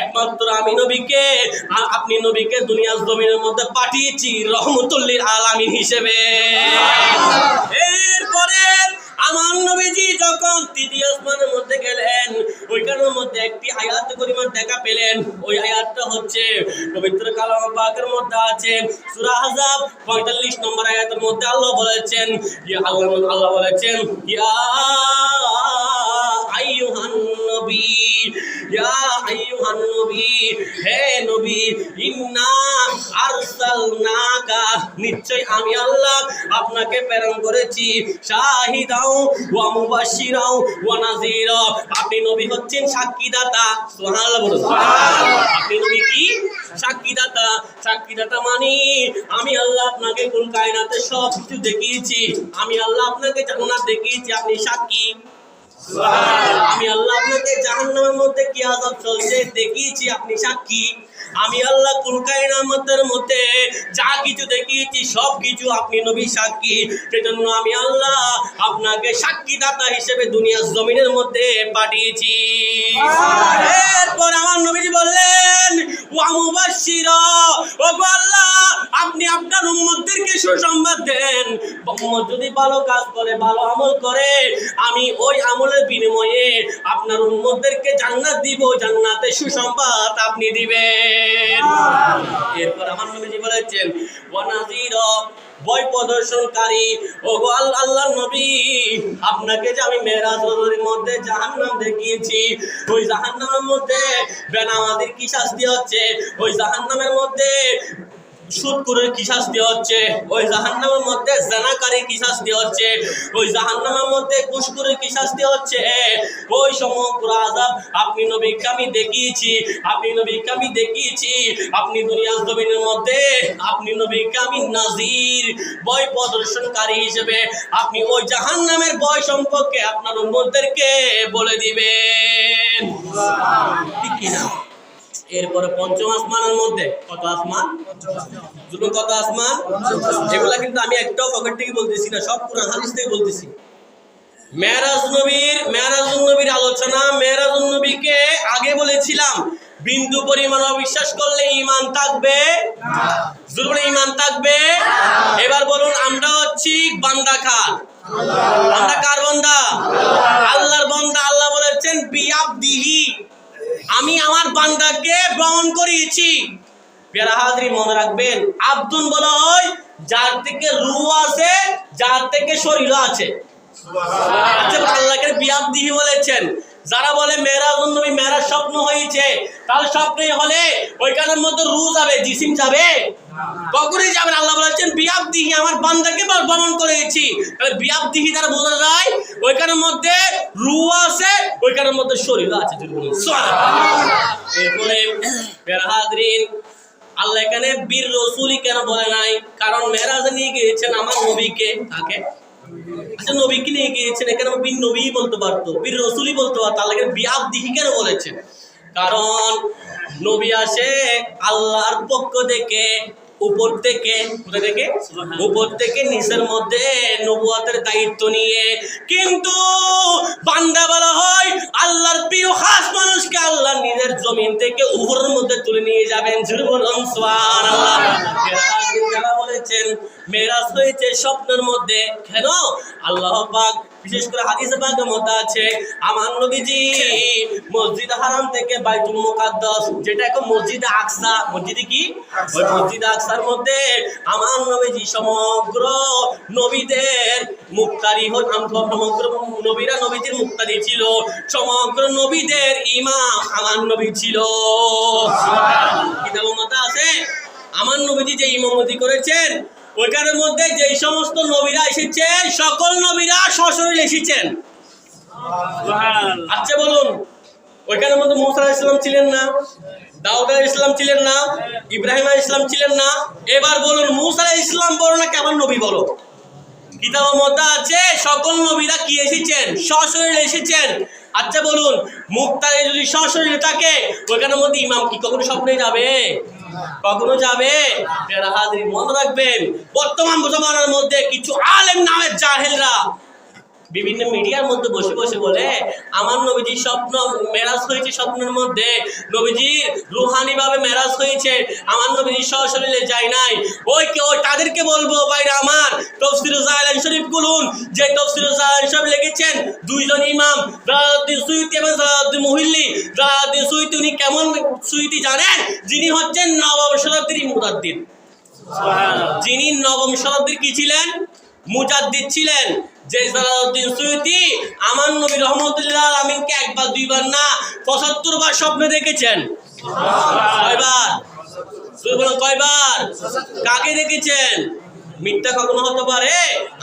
একমাত্র আমি নবীকে, আপনি নবীকে দুনিয়ার জমিনের মধ্যে পাঠিয়েছি রহমতুল লিল আলামিন হিসেবে। এরপরে আমার নবীজি যখন তৃতীয় আসমানের মধ্যে গেলেন, ওইখানের মধ্যে একটি আয়াত করিমা দেখা পেলেন। ওই আয়াতটা হচ্ছে পবিত্র কালাম পাকের মধ্যে আছে সূরা আহজাব ৪৫ নম্বর আয়াতের মধ্যে আল্লাহ বলেছেন, আল্লাহ বলেছেন, ইয়া আইয়ুহান নবী, ইয়া আইয়ুহান নবী, হে নবী, ইন্না আরসালনাকা, নিশ্চয় আমি আল্লাহ আপনাকে প্রেরণ করেছি শাহিদাও ওয়া মুবাশশিরাও ওয়া নাযীরা, আপনি নবী হচ্ছেন সাক্ষীদাতা। সুবহানাল্লাহ বলুন। আপনি নবী কি? সাক্ষীদাতা। সাক্ষীদাতা মানে আমি আল্লাহ আপনাকে কুল কায়নাতে সব কিছু দেখিয়েছি, আমি আল্লাহ আপনাকে জান্নাত দেখিয়েছি, আপনি সাক্ষী। আমি আল্লাহ আপনাকে জাহান্নামের মধ্যে কি আযাব চলছে দেখিয়েছি, আপনি সাক্ষী। আমি আল্লাহ কুল কায়নাতের মধ্যে যা কিছু দেখিয়েছি সব কিছু আপনি নবী সাক্ষী। সেজন্য আমি আল্লাহ আপনাকে সাক্ষীদাতা হিসেবে দুনিয়ার জমিনের মধ্যে পাঠিয়েছি। এরপর আমার নবীজি বললেন, ওয়া মুবাশশিরা, ও আল্লাহ আপনি আপনার উম্মতদেরকে সুসংবাদ দেন, উম্মত যদি ভালো কাজ করে, ভালো আমল করে, আমি ওই আমলের বিনিময়ে আপনার উম্মতদেরকে জান্নাত দিব, জান্নাতের সুসংবাদ আপনি দিবেন। এরপর আমার নবীজি বলেছেন ওয়ানাযীরা, ভয় প্রদর্শনকারী। ওগো আল্লাহর নবী, আপনাকে যে আমি মেরাজের মধ্যে জাহান্নাম দেখিয়েছি, ওই জাহান্নামের মধ্যে বেনামাজির কি শাস্তি হচ্ছে, ওই জাহান্নামের মধ্যে সুদখোরের কি শাস্তি হচ্ছে, ওই জাহান্নামের মধ্যে জানাকারীর কি শাস্তি হচ্ছে, ওই জাহান্নামের মধ্যে ঘুষখোরের কি শাস্তি হচ্ছে, ওই সমগ্র আযাব আপনি নবীকে আমি দেখিয়েছি, আপনি নবীকে আমি দেখিয়েছি। আপনি দুনিয়ার জমিনের মধ্যে আপনি নবীকে আমি নাযীর, ভয় প্রদর্শনকারী হিসেবে আপনি ওই জাহান্নামের ভয় সম্পর্কে আপনার উম্মতদেরকে বলে দিবেন। ঠিক কি না? এরপরে পঞ্চম আসমানের মধ্যে, কত আসমান? কত আসমান? এগুলা কিন্তু আমি একটাও পকেট থেকে বলতেছি না, সব কোরআন হাদিস থেকে বলতেছি। মেরাজুন নবীর আলোচনা। মেরাজুন নবীকে আগে বলেছিলাম বিন্দু পরিমাণ অবিশ্বাস করলে ঈমান থাকবে না। জোরে ঈমান থাকবে। এবার বলুন, আমরা হচ্ছি বান্দা কার? আমরা কার বান্দা? আল্লাহর বান্দা। আল্লাহ বলেছেন বিআবদিহি, আমি আমার বান্দাকে ভ্রমণ করিয়েছি। প্যারা হাজরি মনে রাখবেন, আব্দুন বলা হয় যার থেকে রূহ আছে, যার থেকে শরীর আছে। আচ্ছা, আল্লাহকে বিআবদিহি বলেছেন। যারা বলে মেরাজুন নবী মেরাজ স্বপ্ন হয়েছে, তাহলে স্বপ্নই হলে ওইখানের মধ্যে রূহ যাবে, জিসিম যাবে? কখনোই যাবে না। আল্লাহ বলেছেন বিআবদিহি, আমার বান্দাকে ভ্রমণ করেছি। তাহলে বিআবদিহি দ্বারা বোঝা যায় ওইখানের মধ্যে রূহ আছে, ওইখানের মধ্যে শরীর আছে। এরপরে হাজরিন, আল্লাহ এখানে বীর রসুলি কেন বলে নাই? কারণ মেরাজে নিয়ে গিয়েছেন আমার নবীকে। তাকে আচ্ছা, নবীকে নিয়ে গিয়েছেন, এখানে বীর নবী বলতে পারতো, বীর রসুলি বলতে পারতো। আল্লাহ বিআবদিহি কেন বলেছেন? কারণ নবী আসে আল্লাহর পক্ষ থেকে, উপর থেকে, কোথা থেকে? উপর থেকে নিচের মধ্যে নবুয়তের দায়িত্ব নিয়ে। কিন্তু বান্দা বলা হয় আল্লাহর প্রিয় খাস মানুষকে আল্লাহ নিজের জমিন থেকে উপরের মধ্যে তুলে নিয়ে যাবেন। জোরে বলুন সুবহানাল্লাহ। যারা বলেছেন মেরাজ হয়েছে স্বপ্নের মধ্যে, কেন? আল্লাহ পাক বিশেষ করে হাদিসে পাকের মধ্যে আছে, আমার নবীজি মসজিদ হারাম থেকে বাইতুল মুকাদ্দাস, যেটা এখন মসজিদে আকসা, মসজিদে কি? ওই মসজিদে আকসার মধ্যে আমার নবীজি সমগ্র নবীদের মুক্তারি হন, সমগ্র নবীরা নবীজির মুক্তারি ছিল, সমগ্র নবীদের ইমাম আমার নবী ছিল। কিতাবের মধ্যে আছে আমার নবীজি যে ইমামতি করেছেন, ওইখানের মধ্যে যে সমস্ত নবীরা এসেছেন, সকল নবীরা সশরীরে এসেছেন। আচ্ছা বলুন, ওইখানের মধ্যে মুসা আলাইহিস সালাম ছিলেন না? দাউদ আলাইহিস সালাম ছিলেন না? ইব্রাহিম আলাইহিস সালাম ছিলেন না? এবার বলুন, মুসা আলাইহিস সালাম বলো না কেমন নবী বলো? কিতাবের মধ্যে আছে সকল নবীরা কি এসেছেন? সশরীরে এসেছেন। আচ্ছা বলুন, মুক্তারে যদি সশরীরে থাকে, ওইখানের মধ্যে ইমাম কি কখনো স্বপ্নে যাবে? কখনো যাবে? হাজরিন মনে রাখবেন, বর্তমান জমানার মধ্যে কিছু আলেম নামের জাহেলরা বিভিন্ন মিডিয়ার মধ্যে বসে বসে বলে আমার নবীজির স্বপ্ন মেরাজ হয়েছে, স্বপ্নের মধ্যে নবীজির রুহানি ভাবে মেরাজ হয়েছে, আমার নবীজির সশরীরে যায় নাই। ওই তাদেরকে বলবো, ভাইরা আমার, তাফসীরুল জালালাইন শরীফ খুলুন, যে তাফসীরুল জালালাইন শরীফ লিখেছেন দুইজন ইমাম, জালালউদ্দিন সুয়ুতী এবং জালালউদ্দিন মুহিল্লি। জালালউদ্দিন সুয়ুতী উনি কেমন সুয়ুতী জানেন? যিনি হচ্ছেন নবম শতাব্দীর মুজাদ্দিদ। যিনি নবম শতাব্দীর কি ছিলেন? মুজাদ্দিদ ছিলেন। যে জালালউদ্দিন সুয়ুতী আমার নবী রহমতুল্লাহ আলামিনকে একবার দুইবার না ৭৫ বার স্বপ্নে দেখেছেন। কয়বার? কয়বার? কাকে দেখেছেন? মিথ্যা কখনো হতে পারে?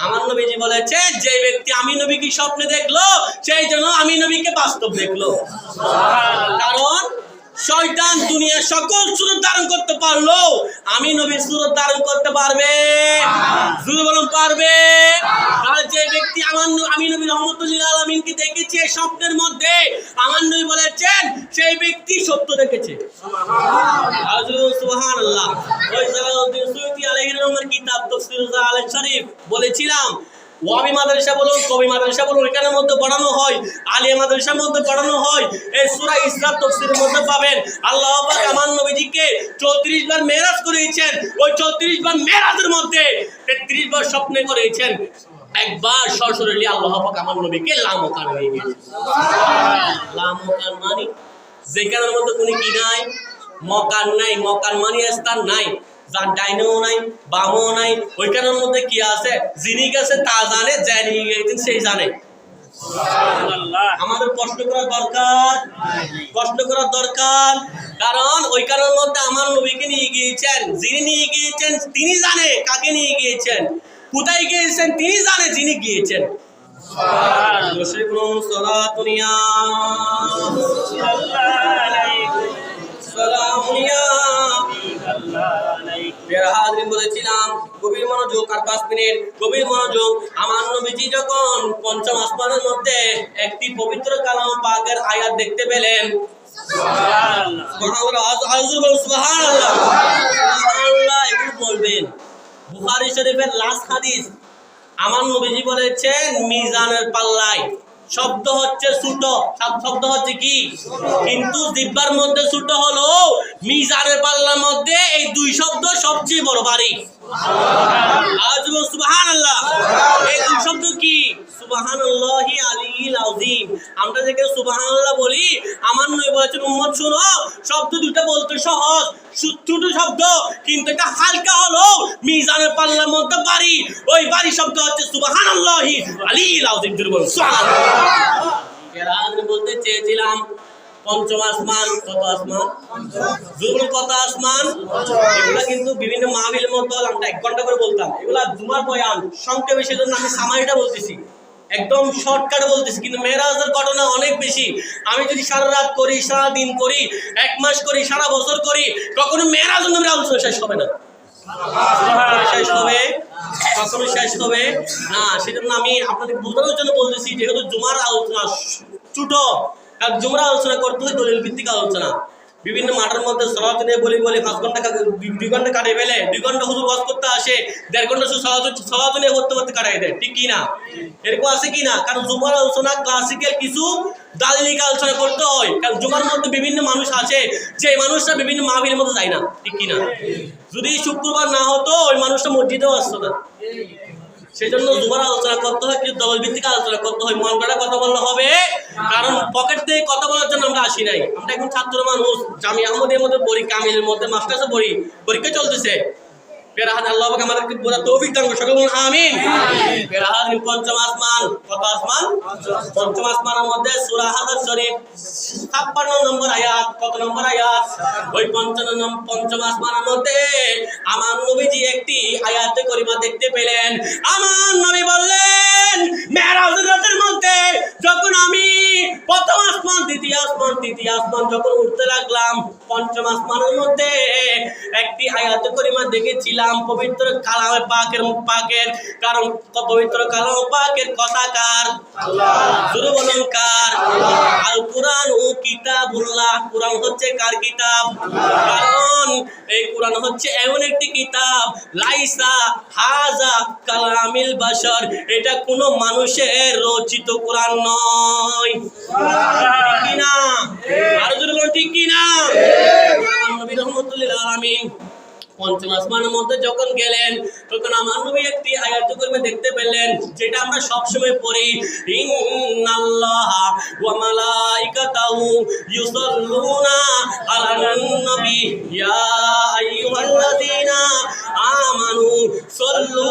আমার নবীজি বলেছেন, যে ব্যক্তি আমি নবীকে স্বপ্নে দেখলো, সেই জন্য আমি নবীকে বাস্তব দেখলো। কারণ শয়তান দুনিয়ার সকল সূরত ধারণ করতে পারলো, আমি নবীর সূরত ধারণ করতে পারবে? জোরে বলুন, পারবে? তাহলে যে ব্যক্তি আমি নবী রহমতুল্লাহ আলামিনকে দেখেছে স্বপ্নের মধ্যে, আমার নবী বলেছেন সেই ব্যক্তি সত্য দেখেছে। সুবহানাল্লাহ। ওই জালালউদ্দিন সুয়ুতী আলাইহির রহমার কিতাব তাফসীরুল জালালাইন শরীফ বলেছিলাম, ওয়াবি মাদ্রাসা বলুন, কবি মাদ্রাসা বলুন, এখানের মধ্যে পড়ানো হয়, আলিয়া মাদ্রাসার মধ্যে পড়ানো হয়। এই সূরা ইসরা তাফসীরের মধ্যে পাবেন আল্লাহ পাক আমার নবীজিকে 34 বার মেরাজ করিয়েছেন। ওই 34 বার মেরাজের মধ্যে 33 বার স্বপ্নে করিয়েছেন। একবার সরাসরি আল্লাহ পাক আমার নবীকে লামকান নিয়ে গেছেন। লামকান মানে যেখানের মধ্যে কোনো কি নাই, মকান নাই, মকান মানে স্থান নাই, যার ডাইনেও নাই বামও নাই, ওইখানের মধ্যে কি আছে, যিনি গেছে তা জানে, জানি গেছেন সেই জানে। আমাদের কষ্ট করার দরকার, কষ্ট করার দরকার, কারণ ওইখানের মধ্যে আমার নবীকে নিয়ে গিয়েছেন, যিনি নিয়ে গিয়েছেন তিনি জানে কাকে নিয়ে গিয়েছেন, কোথায় গিয়েছেন তিনি জানে, যিনি গিয়েছেন। বলেছিলাম গভীর মনোযোগ, আর 5 মিনিট গভীর মনোযোগ। আমার নবীজি যখন পঞ্চম আসমানের মধ্যে একটি পবিত্র কালাম পাকের আয়াত দেখতে পেলেন, বলবেন বুখারী শরীফের লাস্ট হাদিস, আমার নবীজি বলেছেন মিজানের পাল্লায় শব্দ হচ্ছে ছোট, শব্দ হচ্ছে কি, কিন্তু জিহ্বার মধ্যে ছোট হলো, মিজানের পাল্লার মধ্যে এই দুই শব্দ সবচেয়ে বড় ভারী। সুবহানাল্লাহ। এই দুই শব্দ কি? সুবহানাল্লাহি আলিয়্যিল আযীম। আমরা যেখানে সুবহানাল্লাহ বলি, আমার নবী বলেছেন উম্মত শুনো, শব্দ দুটো বলতে সহজ, ছোট শব্দ, কিন্তু এটা হালকা হলো মিজানের পাল্লার মধ্যে ভারী। ওই ভারী শব্দ হচ্ছে সুবহানাল্লাহি আলিয়্যিল আযীম। সুবহানাল্লাহ। বলতে চেয়েছিলাম পঞ্চম আসমান, কত আসমান? জুমুর কত আসমান? এগুলা কিন্তু বিভিন্ন মাহফিলের মধ্যে আমরা 1 ঘন্টা করে বলতাম, এগুলা জুমার বয়ান সংক্ষেপে, সেজন্য আমি সামারিটা বলতেছি, একদম শর্টকাটে বলতেছি। কিন্তু মেরাজের ঘটনা অনেক বেশি। আমি যদি সারা রাত করি, সারা দিন করি, 1 মাস করি, সারা বছর করি, কখনো মেরাজ নামের আলোচনা শেষ হবে না। শেষ হবে? কখনো শেষ হবে না। সেজন্য আমি আপনাদের বোঝানোর জন্য বলতেছি, যেহেতু জুমার আলোচনা ছোট, কারণ জুমার আলোচনা করতে হয় দলিল ভিত্তিক আলোচনা। বিভিন্ন মাঠের মধ্যে সলাত নিয়ে বলি 5 ঘন্টা 2 ঘন্টা কাটিয়ে ফেলে, 2 ঘন্টা হুজুর ওয়াজ করতে আসে, 1.5 ঘন্টা সলাত নিয়ে করতে কাটাই দেয়, ঠিক কি না? এরকম আছে কি না? কারণ জুমার আলোচনা ক্লাসিক্যাল কিছু দালিলিক আলোচনা করতে হয়, কারণ জুমার মধ্যে বিভিন্ন মানুষ আছে, যে মানুষরা বিভিন্ন মাহফিলের মধ্যে যায় না, ঠিক কি না? যদি শুক্রবার না হতো ওই মানুষটা মসজিদেও আসতো না। সেজন্য জুমার আলোচনা করতে হয়, কিন্তু দল ভিত্তিক আলোচনা করতে হয়। মন গড়া কথা বললে হবে, কারণ পকেট থেকে কথা বলার জন্য আমরা আসি নাই। আমরা এখন ছাত্র মানুষ, জামিয়া আহমদিয়ার মধ্যে পড়ি, কামিলের মধ্যে মাস্টার্সে পড়ি, পরীক্ষা চলতেছে। পেরাহাদ আল্লাহ পাক আমাদেরকে পুরো তৌফিক দান করুন, সকলে বলুন আমিন। পেরাহাদ পঞ্চম আসমান, কত আসমান? পঞ্চম আসমানের মধ্যে সূরা হাজর শরীফ 56 নম্বর আয়াত, কত নম্বর আয়াত? ওই পঞ্চম আসমানের মধ্যে আমার নবীজি একটি আয়াতে করিমা দেখতে পেলেন। আমার নবী বললেন মেরাজের রাতের মধ্যে যখন আমি প্রথম আসমান, দ্বিতীয় আসমান, তৃতীয় আসমান যখন উঠতে লাগলাম, পঞ্চম আসমানের মধ্যে একটি আয়াতে করিমা দেখেছিলাম, পবিত্র কালামে পাকের, কারণ পবিত্র কালামে পাকের কথা কার? আল্লাহ। শুরু বলুন কার? আল কুরআন ও কিতাবুল্লাহ। কুরআন হচ্ছে কার কিতাব? কারণ এই কুরআন হচ্ছে এমন একটি কিতাব, লাইসা হাজা কালামিল বাশার, এটা কোনো মানুষের রচিত কুরআন নয়, ঠিক কি না? আর যদি বলুন ঠিক কি না? নবী রাহমাতুল্লিল আলামিন পঞ্চম আসমানের মধ্যে যখন গেলেন, তখন আমার নবী একটি আয়াত করিমা দেখতে পেলেন, যেটা আমরা সব সময় পড়ি, ইন্নাল্লাহা ওয়া মালাইকাতাহু ইউসাল্লুনা আলান নবী ইয়া আইয়ুহাল্লাযীনা আমানু সাল্লু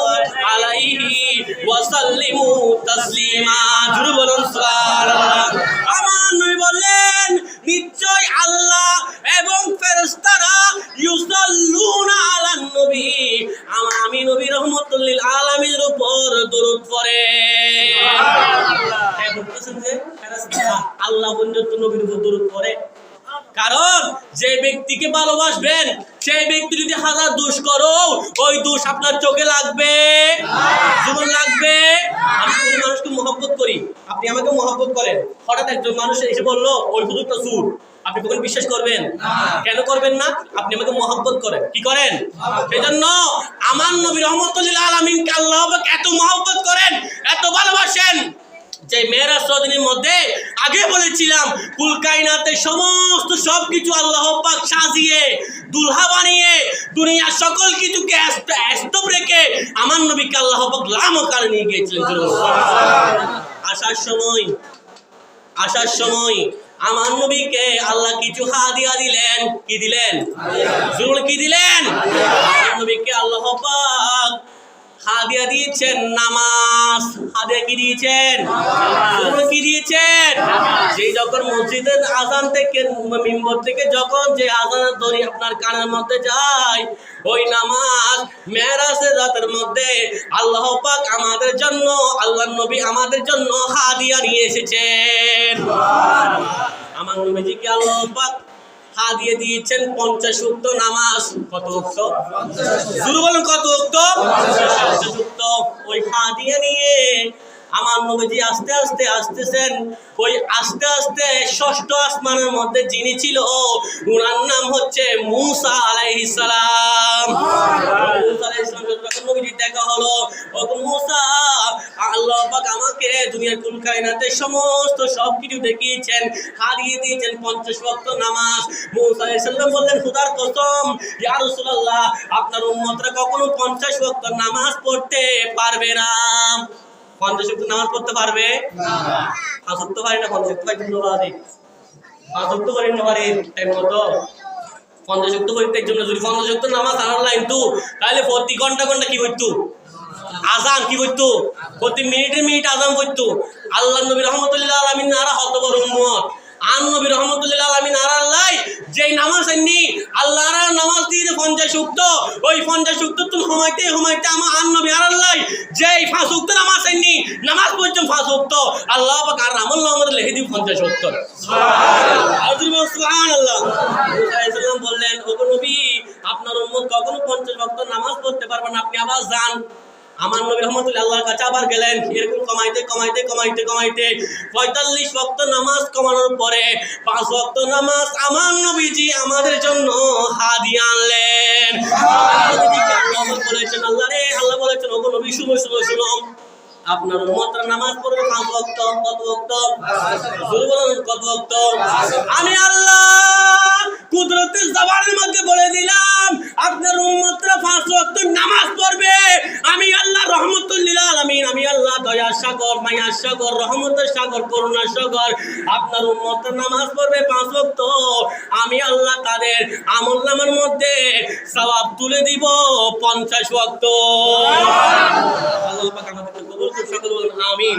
আলাইহি ওয়া সাল্লিমু তাসলিমা। জোরে বলুন সুবহানাল্লাহ। আমার নবী বললেন নিশ্চয় আল্লাহ এবং ফেরেশতারা ইউসাল্লুনা আলান নবী, আমি নবী রাহমাতুল্লিল আলামিনের উপর দরুদ পড়ে। সুবহানাল্লাহ। আল্লাহ পর্যন্ত নবীর উপর দরুদ পড়ে, কারণ যে ব্যক্তিকে ভালোবাসবেন সেই ব্যক্তি যদি 1000 দোষ করো, ওই দোষ আপনার চোখে লাগবে, জীবন লাগবে। আমি কোন মানুষকে মহব্বত করি, আপনি আমাকে মহব্বত করেন, হঠাৎ একজন মানুষ এসে বললো ওই হুজুরটা সুর, আপনি কখন বিশ্বাস করবেন? কেন করবেন না? আপনি আমাকে মহব্বত করেন। কি করেন? সেজন্য আমার নবী রহমতুল্লিল আলামিনকে আল্লাহ পাক এত মহব্বত করেন, এত ভালোবাসেন যে মেরাজ রজনীর মধ্যে আগে বলেছিলাম কুল কায়নাতের সমস্ত সবকিছু আল্লাহ পাক সাজিয়ে দুলহা বানিয়ে দুনিয়ার সকল কিছুকে স্তব রেখে আমার নবীকে আল্লাহ পাক লামকার নিয়ে গিয়েছিলেন। আসার সময় আমার নবীকে আল্লাহ কিছু হাদিয়া দিলেন। কি দিলেন? জোর কি দিলেন? আমার নবীকে আল্লাহ পাক হাদিয়া দিয়েছেন নামাজ। হাদিয়া কি দিয়েছেন? কি দিয়েছেন? যে যখন মসজিদের আজান থেকে মিম্বর থেকে যখন যে আজানের ধ্বনি আপনার কানের মধ্যে যায়, ওই নামাজ মেরাজের রাতের মধ্যে আল্লাহ পাক আমাদের জন্য, আল্লাহর নবী আমাদের জন্য হাদিয়া নিয়ে এসেছেন। আমার নবীজিকে আল্লাহ পাক হাদিয়া দিয়েছেন 50 ওয়াক্ত নামাজ। কত ওয়াক্ত? শুরু বলুন, কত ওয়াক্ত? 50 ওয়াক্ত। ওই হাদিয়া নিয়ে আমার নবীজি আস্তে আস্তে আসতেছেন। ওই আস্তে আস্তে ষষ্ঠ আসমানের মধ্যে যিনি ছিল ওনার নাম হচ্ছে মুসা আলাইহিস সালাম। মুসা আলাইহিস সালাম যখন নবীজি দেখা হলো, ও মুসা, আল্লাহ পাক আমাকে দুনিয়ার কুল কায়নাতে সমস্ত সবকিছু দেখিয়েছেন, হারিয়ে দিয়েছেন 50 ওয়াক্ত নামাজ। মুসা আলাইহিস সালাম বললেন, খোদার কসম ইয়া রাসূলুল্লাহ, আপনার উম্মতরা কখনো 50 ওয়াক্ত নামাজ পড়তে পারবে না। 50 ওয়াক্ত নামাজ পড়তে পারবে না? 5 ওয়াক্ত পারে না। 50 ওয়াক্ত পাইতে পারে, 5 ওয়াক্ত পারে না। পারে টাইম কত? 50 ওয়াক্ত পড়তে জন্য যদি 50 ওয়াক্ত নামাজ আনার লাইন তো, তাহলে প্রতি ঘন্টা ঘন্টা কি হইতো? আজান কি হইতো? প্রতি মিনিটে মিনিট আজান হইতো। আল্লাহ নবী রহমতুল্লাহ আলামিন নারা হত বড় উম্মত। আন নবী রহমতুল্লাহ আলামিন আর আল্লাহ যেই নামাজ আননি আল্লাহর নামাজ দিয়ে 50 ওয়াক্ত, ওই 50 ওয়াক্ত তুমি হমাইতে হমাইতে আমার আন নবী আর আল্লাহ যেই 5 ওয়াক্ত নামাজ আননি নামাজ পড়ছেন 5 ওয়াক্ত, আল্লাহ পাক আর আমল নামাতে লিখে দিই 50 ওয়াক্ত। সুবহানাল্লাহ, সুবহানাল্লাহ। মুসা আলাইহিস সালাম বললেন, ওগো নবী, আপনার উম্মত কখনো 50 ওয়াক্ত নামাজ পড়তে পারবে না, আপনি আবার যান। আমার নবী রহমতুল্লাহ আল্লাহর কাছে আবার গেলেন। এরকম কমাইতে 45 ওয়াক্ত নামাজ কমানোর পরে 5 ওয়াক্ত নামাজ আমার নবীজি আমাদের জন্য হাদিয়া আনলেন। আল্লাহ বলেছেন, আল্লাহ রে, আল্লাহ বলেছেন, ওগো নবী শুনো, আপনার উম্মতরা নামাজ পড়বে 5 ওয়াক্ত। কত ওয়াক্ত? বলুন, কত ওয়াক্ত? আমি আল্লাহ কুদরতের জবানের মধ্যে বলে দিলাম, আপনার উম্মতরা 5 ওয়াক্ত নামাজ পড়বে। আমি আল্লাহ রহমতুল্লিল আলামিন, আমি আল্লাহ দয়ার সাগর, মায়ার সাগর, রহমতের সাগর, করুণার সাগর। আপনার উম্মতরা নামাজ পড়বে 5 ওয়াক্ত। আমি আল্লাহ তাদের আমলনামার মধ্যে সওয়াব তুলে দিব 50 ওয়াক্ত। আল্লাহ পাক আমাদেরকে কবুল করুন, সকল বলুন আমিন।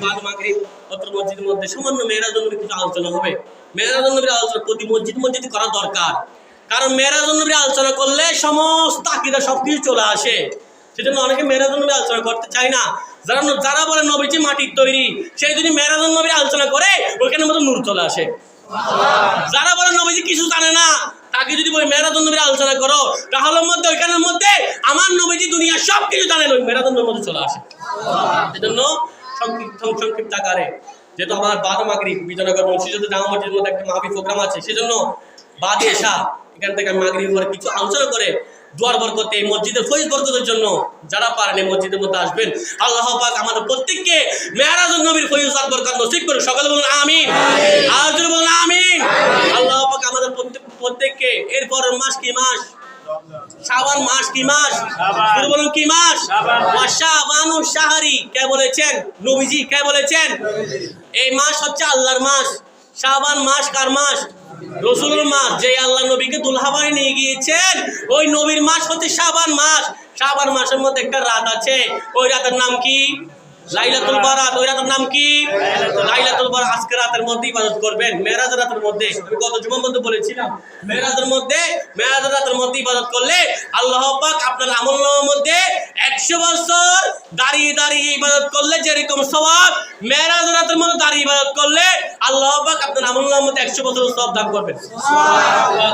বাদ মাগরিব অত্র মসজিদের মধ্যে সামান্য মেরাজের নবীর কিছু আলোচনা হবে। মেরাজের নবীর আলোচনা প্রতি মসজিদ করা দরকার, কারণ মেরাজের নবীর আলোচনা করলে সমস্ত আকীদা সবকিছু চলে আসে। সেজন্য অনেকে মেরাজের নবীর আলোচনা করতে চায় না। যারা বলে নবীজি মাটির তৈরি, সেই যদি মেরাজের নবীর আলোচনা করে ওইখানে মতো নূর চলে আসে। যারা বলে নবীজি কিছু জানে না, তাকে যদি বই মেরাজের নবীর আলোচনা করো, তাহলে মধ্যে ওইখানের মধ্যে আমার নবীজি দুনিয়া সব কিছু জানেন, ওই মেরাজের নবীর মধ্যে চলে আসে। সেজন্য সংক্ষিপ্ত আকারে, যেহেতু আমার বাদ মাগরিব বিজয়নগর মুন্সিগঞ্জ জামা মসজিদের মধ্যে একটা মাহফিল প্রোগ্রাম আছে, সেজন্য বাদে এসা এখান থেকে আমি মাগরিব পরে কিছু আলোচনা করে দুয়ার বরকতে এই মসজিদের ফয়েজ বরকতের জন্য যারা পারেন এই মসজিদের মধ্যে আসবেন। আল্লাহ পাক আমাদের প্রত্যেককে মেরাজুন নবীর ফয়েজ আর বরকত নসিব করুন। সকলে বলুন আমিন, আর জোরে বলুন আমিন। আল্লাহ পাক আমাদের প্রত্যেককে এরপরের মাস কি মাস? শাবান মাস। কি মাস? বলুন কি মাস? শাবানু শাহরি কে বলেছেন? নবীজি। কে বলেছেন? এই মাস হচ্ছে আল্লাহর মাস। শাবান মাস কার মাস? রাসূলের মাস। যে আল্লাহ নবীকে দুলহা বানিয়ে নিয়ে গিয়েছেন, ওই নবীর মাস হচ্ছে শাবান মাস। শাবান মাসের মধ্যে একটা রাত আছে, ওই রাতের নাম কি? লাইলাতুল বারাত। ওই রাতের নাম কি? লাইলাতুল বারাত। আজকে রাতের মধ্যে ইবাদত করবেন, মেরাজের রাতের মধ্যে। আমি গত জুমার মধ্যে বলেছিলাম, মেরাজের রাতের মধ্যে ইবাদত করলে আল্লাহ পাক আপনার আমলনামার মধ্যে 100 বছর দাঁড়িয়ে ইবাদত করলে যেরকম সওয়াব, মেরাজের রাতের মধ্যে দাঁড়িয়ে ইবাদত করলে আল্লাহ পাক আপনার আমলনামার মধ্যে 100 বছর সওয়াব দান করবেন। সুবহানাল্লাহ।